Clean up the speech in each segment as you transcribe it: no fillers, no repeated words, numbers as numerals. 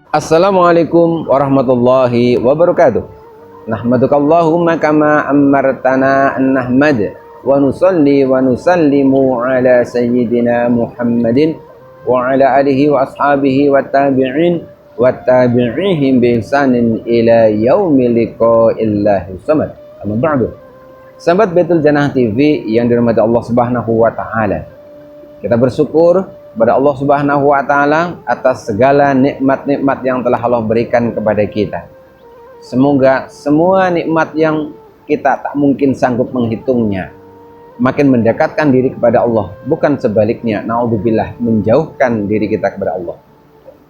Assalamualaikum warahmatullahi wabarakatuh. Nahmadukallahumma kama ammartana an nahmad wa nusalli wa nusallimu ala sayyidina Muhammadin wa ala alihi wa ashabihi wa tabi'in wa tabi'ihim bi ihsanin ila yaumil liqa'illahi samad. Amma ba'du. Sahabat Baitul Jannah TV yang dirahmati Allah Subhanahu wa taala. Kita bersyukur kepada Allah Subhanahu wa taala atas segala nikmat-nikmat yang telah Allah berikan kepada kita. Semoga semua nikmat yang kita tak mungkin sanggup menghitungnya makin mendekatkan diri kepada Allah, bukan sebaliknya, naudzubillah, menjauhkan diri kita kepada Allah.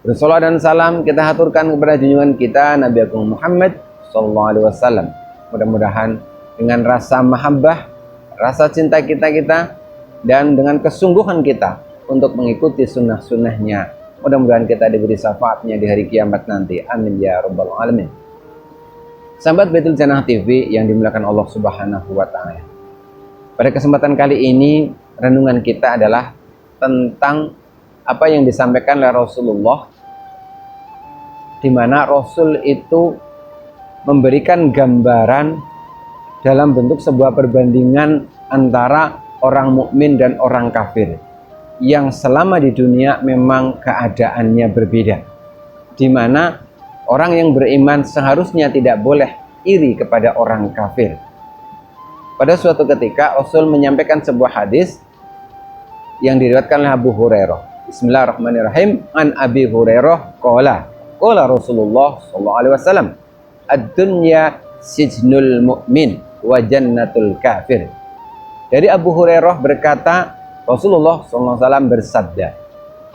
Bersolawat dan salam kita haturkan kepada junjungan kita Nabi Agung Muhammad sallallahu alaihi wasallam. Mudah-mudahan dengan rasa mahabbah, rasa cinta kita dan dengan kesungguhan kita untuk mengikuti sunnah-sunnahnya, mudah-mudahan kita diberi syafaatnya di hari kiamat nanti. Amin ya rabbal alamin. Sahabat Baitul Jannah TV yang dimuliakan Allah Subhanahu wa taala. Pada kesempatan kali ini renungan kita adalah tentang apa yang disampaikan oleh Rasulullah, di mana Rasul itu memberikan gambaran dalam bentuk sebuah perbandingan antara orang mukmin dan orang kafir yang selama di dunia memang keadaannya berbeda, di mana orang yang beriman seharusnya tidak boleh iri kepada orang kafir. Pada suatu ketika Rasul menyampaikan sebuah hadis yang diriwayatkan oleh Abu Hurairah. Bismillahirrahmanirrahim. An Abi Hurairah qala Rasulullah sallallahu alaihi wasallam, ad-dunya sijnul mu'min wa jannatul kafir. Dari Abu Hurairah berkata, Rasulullah SAW bersabda,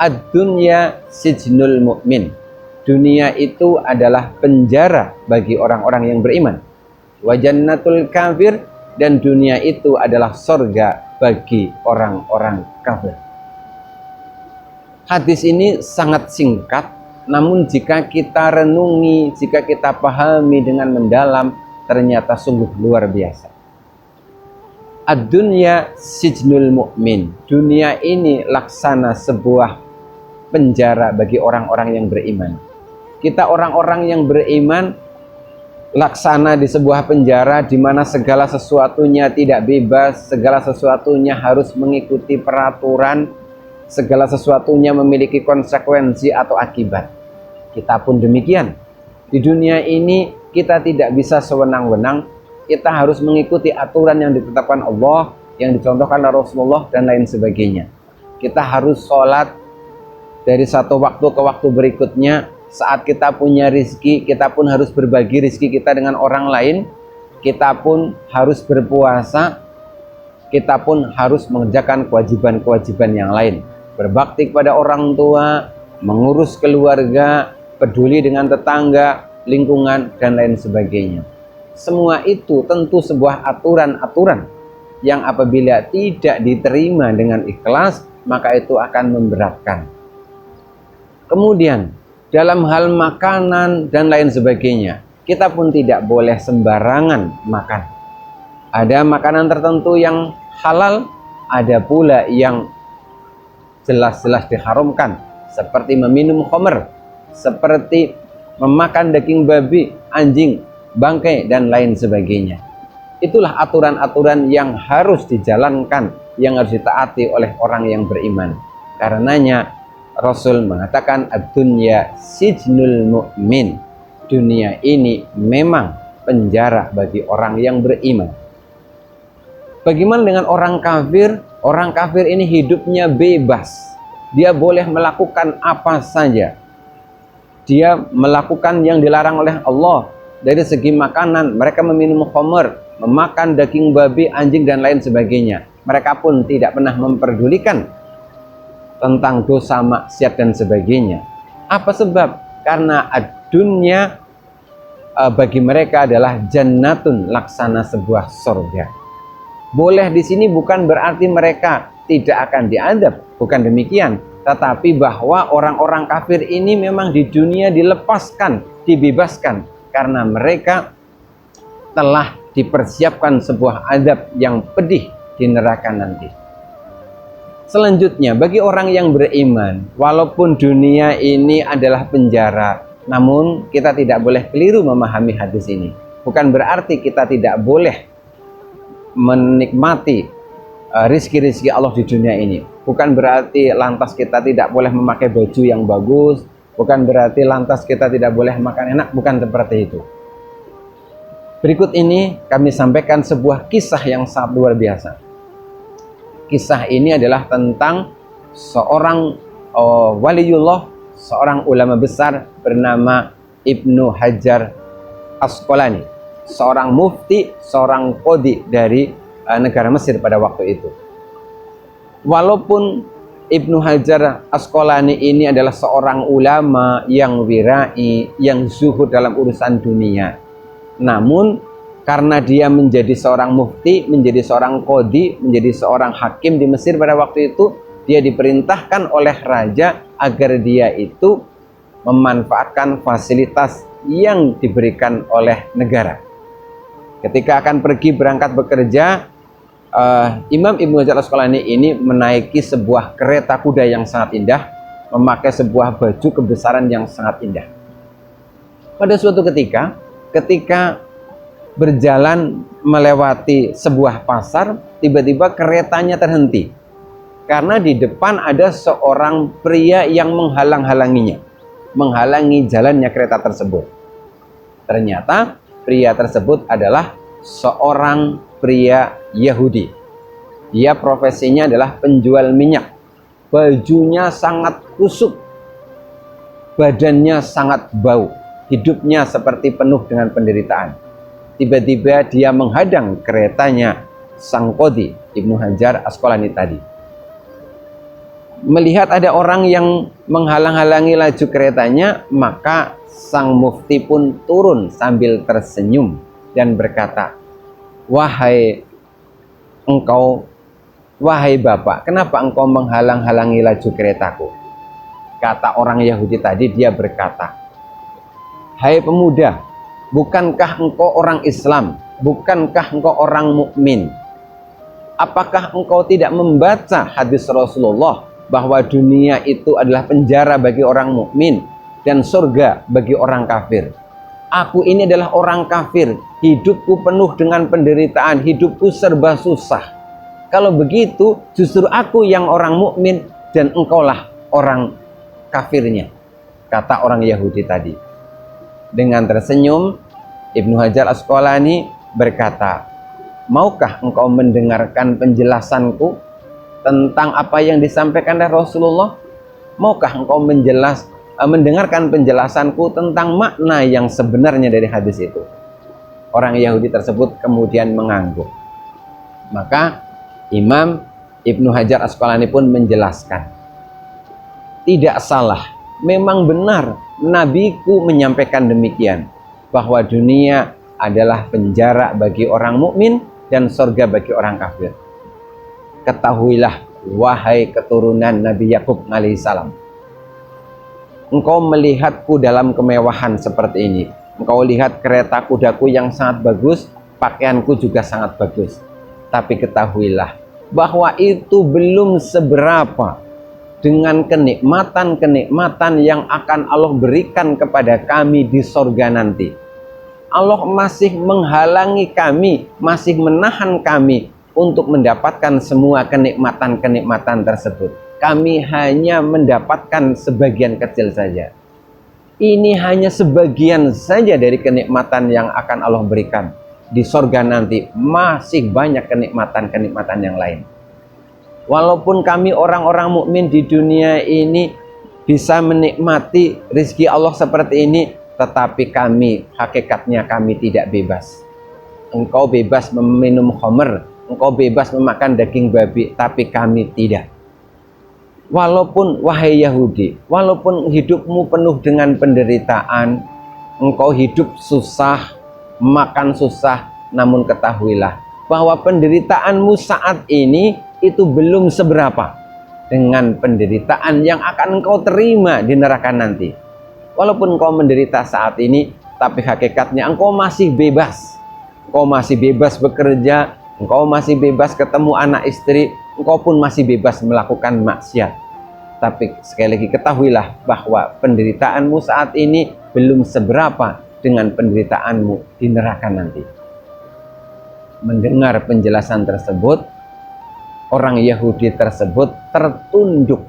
ad-dunya sijnul mu'min. Dunia itu adalah penjara bagi orang-orang yang beriman. Wa jannatul kafir, dan dunia itu adalah sorga bagi orang-orang kafir. Hadis ini sangat singkat, namun jika kita renungi, jika kita pahami dengan mendalam, ternyata sungguh luar biasa. Ad-dunya sijnul mu'min. Dunia ini laksana sebuah penjara bagi orang-orang yang beriman. Kita orang-orang yang beriman laksana di sebuah penjara di mana segala sesuatunya tidak bebas, segala sesuatunya harus mengikuti peraturan, segala sesuatunya memiliki konsekuensi atau akibat. Kita pun demikian. Di dunia ini kita tidak bisa sewenang-wenang. Kita harus mengikuti aturan yang ditetapkan Allah, yang dicontohkan oleh Rasulullah dan lain sebagainya. Kita harus sholat dari satu waktu ke waktu berikutnya. Saat kita punya rizki, kita pun harus berbagi rizki kita dengan orang lain. Kita pun harus berpuasa. Kita pun harus mengerjakan kewajiban-kewajiban yang lain. Berbakti kepada orang tua, mengurus keluarga, peduli dengan tetangga, lingkungan, dan lain sebagainya. Semua itu tentu sebuah aturan-aturan yang apabila tidak diterima dengan ikhlas, maka itu akan memberatkan. Kemudian dalam hal makanan dan lain sebagainya, kita pun tidak boleh sembarangan makan. Ada makanan tertentu yang halal, ada pula yang jelas-jelas diharamkan, seperti meminum khamr, seperti memakan daging babi, anjing, bangkai, dan lain sebagainya. Itulah aturan-aturan yang harus dijalankan, yang harus ditaati oleh orang yang beriman. Karenanya Rasul mengatakan ad-dunya sijnul mu'min. Dunia ini memang penjara bagi orang yang beriman. Bagaimana dengan orang kafir? Orang kafir ini hidupnya bebas. Dia boleh melakukan apa saja. Dia melakukan yang dilarang oleh Allah. Dari segi makanan, mereka meminum khamr, memakan daging babi, anjing, dan lain sebagainya. Mereka pun tidak pernah memperdulikan tentang dosa, maksiat, dan sebagainya. Apa sebab? Karena dunia bagi mereka adalah jannatun, laksana sebuah surga. Boleh di sini bukan berarti mereka tidak akan diadab, bukan demikian. Tetapi bahwa orang-orang kafir ini memang di dunia dilepaskan, dibebaskan, karena mereka telah dipersiapkan sebuah adab yang pedih di neraka nanti. Selanjutnya, bagi orang yang beriman, walaupun dunia ini adalah penjara, Namun kita tidak boleh keliru memahami hadis ini. Bukan berarti kita tidak boleh menikmati rizki-rizki Allah di dunia ini. Bukan berarti lantas kita tidak boleh memakai baju yang bagus. Bukan berarti lantas kita tidak boleh makan enak. Bukan seperti itu. Berikut ini kami sampaikan sebuah kisah yang sangat luar biasa. Kisah ini adalah tentang seorang waliullah, seorang ulama besar bernama Ibnu Hajar Asqalani, seorang mufti, seorang qadhi dari negara Mesir pada waktu itu. Walaupun Ibnu Hajar Asqalani ini adalah seorang ulama yang wirai, yang zuhud dalam urusan dunia, namun karena dia menjadi seorang mufti, menjadi seorang qadhi, menjadi seorang hakim di Mesir pada waktu itu, dia diperintahkan oleh raja agar dia itu memanfaatkan fasilitas yang diberikan oleh negara. Ketika akan pergi berangkat bekerja, Imam Ibnu Hajar Asqalani ini menaiki sebuah kereta kuda yang sangat indah, memakai sebuah baju kebesaran yang sangat indah. Pada suatu ketika berjalan melewati sebuah pasar, tiba-tiba keretanya terhenti karena di depan ada seorang pria yang menghalang-halanginya, menghalangi jalannya kereta tersebut. Ternyata pria tersebut adalah seorang pria Yahudi. Dia profesinya adalah penjual minyak. Bajunya sangat kusut, badannya sangat bau, hidupnya seperti penuh dengan penderitaan. Tiba-tiba dia menghadang keretanya sang qadhi Ibnu Hajar Asqalani tadi. Melihat ada orang yang menghalang-halangi laju keretanya, maka sang mufti pun turun sambil tersenyum dan berkata, wahai bapak, kenapa engkau menghalang-halangi laju keretaku? Kata orang Yahudi tadi, dia berkata, hai pemuda, bukankah engkau orang Islam? Bukankah engkau orang mukmin? Apakah engkau tidak membaca hadis Rasulullah bahwa dunia itu adalah penjara bagi orang mukmin dan surga bagi orang kafir? Aku ini adalah orang kafir, hidupku penuh dengan penderitaan, hidupku serba susah. Kalau begitu, justru aku yang orang mukmin dan engkaulah orang kafirnya, kata orang Yahudi tadi. Dengan tersenyum, Ibnu Hajar Asqalani berkata, maukah engkau mendengarkan penjelasanku tentang apa yang disampaikan oleh Rasulullah? Maukah engkau mendengarkan penjelasanku tentang makna yang sebenarnya dari hadis itu? Orang Yahudi tersebut kemudian mengangguk. Maka Imam Ibnu Hajar Asqalani pun menjelaskan, tidak salah, memang benar nabiku menyampaikan demikian, bahwa dunia adalah penjara bagi orang mukmin dan surga bagi orang kafir. Ketahuilah, wahai keturunan Nabi Yakub alaihissalam, engkau melihatku dalam kemewahan seperti ini. Engkau lihat kereta kudaku yang sangat bagus, pakaianku juga sangat bagus. Tapi ketahuilah bahwa itu belum seberapa dengan kenikmatan-kenikmatan yang akan Allah berikan kepada kami di sorga nanti. Allah masih menghalangi kami, masih menahan kami untuk mendapatkan semua kenikmatan-kenikmatan tersebut. Kami hanya mendapatkan sebagian kecil saja. Ini hanya sebagian saja dari kenikmatan yang akan Allah berikan. Di sorga nanti masih banyak kenikmatan-kenikmatan yang lain. Walaupun kami orang-orang mukmin di dunia ini bisa menikmati rezeki Allah seperti ini, tetapi hakikatnya kami tidak bebas. Engkau bebas meminum khamr, engkau bebas memakan daging babi, tapi kami tidak. Walaupun, wahai Yahudi, walaupun hidupmu penuh dengan penderitaan, engkau hidup susah, makan susah, namun ketahuilah bahwa penderitaanmu saat ini itu belum seberapa dengan penderitaan yang akan engkau terima di neraka nanti. Walaupun engkau menderita saat ini, tapi hakikatnya engkau masih bebas. Engkau masih bebas bekerja, engkau masih bebas ketemu anak istri, engkau pun masih bebas melakukan maksiat. Tapi sekali lagi ketahuilah bahwa penderitaanmu saat ini belum seberapa dengan penderitaanmu di neraka nanti. Mendengar penjelasan tersebut, orang Yahudi tersebut tertunduk,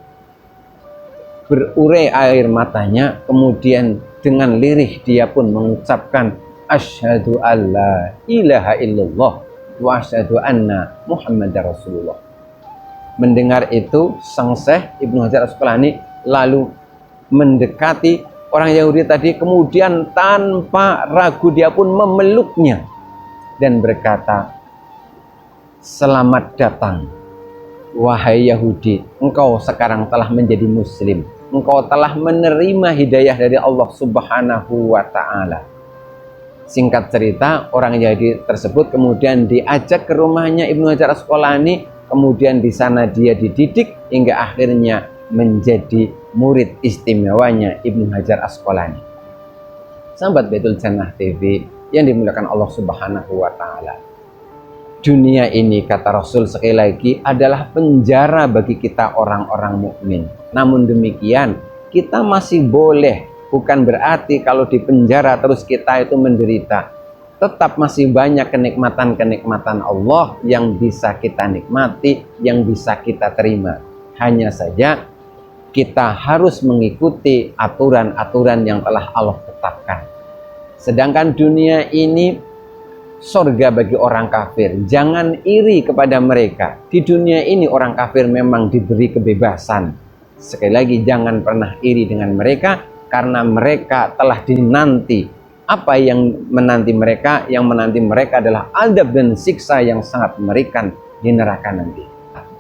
berurai air matanya, kemudian dengan lirih dia pun mengucapkan asyhadu alla ilaha illallah wa asyhadu anna Muhammadar Rasulullah. Mendengar itu, sang Syekh Ibnu Hajar Asqalani lalu mendekati orang Yahudi tadi, kemudian tanpa ragu dia pun memeluknya dan berkata, selamat datang wahai Yahudi, engkau sekarang telah menjadi muslim, engkau telah menerima hidayah dari Allah Subhanahu wa ta'ala. Singkat cerita, orang Yahudi tersebut kemudian diajak ke rumahnya Ibnu Hajar Asqalani. Kemudian di sana dia dididik hingga akhirnya menjadi murid istimewanya Ibnu Hajar Asqalani. Sahabat Baitul Jannah TV yang dimuliakan Allah Subhanahu wa ta'ala, dunia ini, kata Rasul sekali lagi, adalah penjara bagi kita orang-orang mukmin. Namun demikian, kita masih boleh, bukan berarti kalau di penjara terus kita itu menderita. Tetap masih banyak kenikmatan-kenikmatan Allah yang bisa kita nikmati, yang bisa kita terima. Hanya saja kita harus mengikuti aturan-aturan yang telah Allah tetapkan. Sedangkan dunia ini surga bagi orang kafir. Jangan iri kepada mereka. Di dunia ini orang kafir memang diberi kebebasan. Sekali lagi, jangan pernah iri dengan mereka, karena mereka telah dinanti. Apa yang menanti mereka? Yang menanti mereka adalah adab dan siksa yang sangat mengerikan di neraka nanti.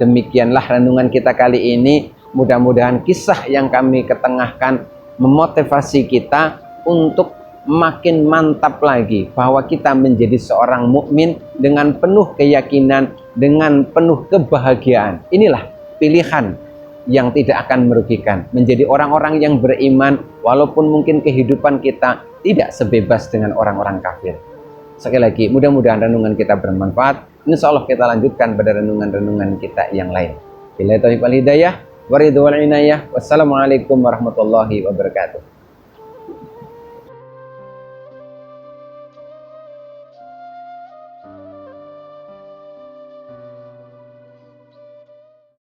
Demikianlah renungan kita kali ini. Mudah-mudahan kisah yang kami ketengahkan memotivasi kita untuk makin mantap lagi bahwa kita menjadi seorang mukmin dengan penuh keyakinan, dengan penuh kebahagiaan. Inilah pilihan yang tidak akan merugikan, menjadi orang-orang yang beriman walaupun mungkin kehidupan kita tidak sebebas dengan orang-orang kafir. Sekali lagi, mudah-mudahan renungan kita bermanfaat. Insya Allah kita lanjutkan pada renungan-renungan kita yang lain. Billahi taufiq wal hidayah, wa ridwan inayah. Wassalamualaikum warahmatullahi wabarakatuh.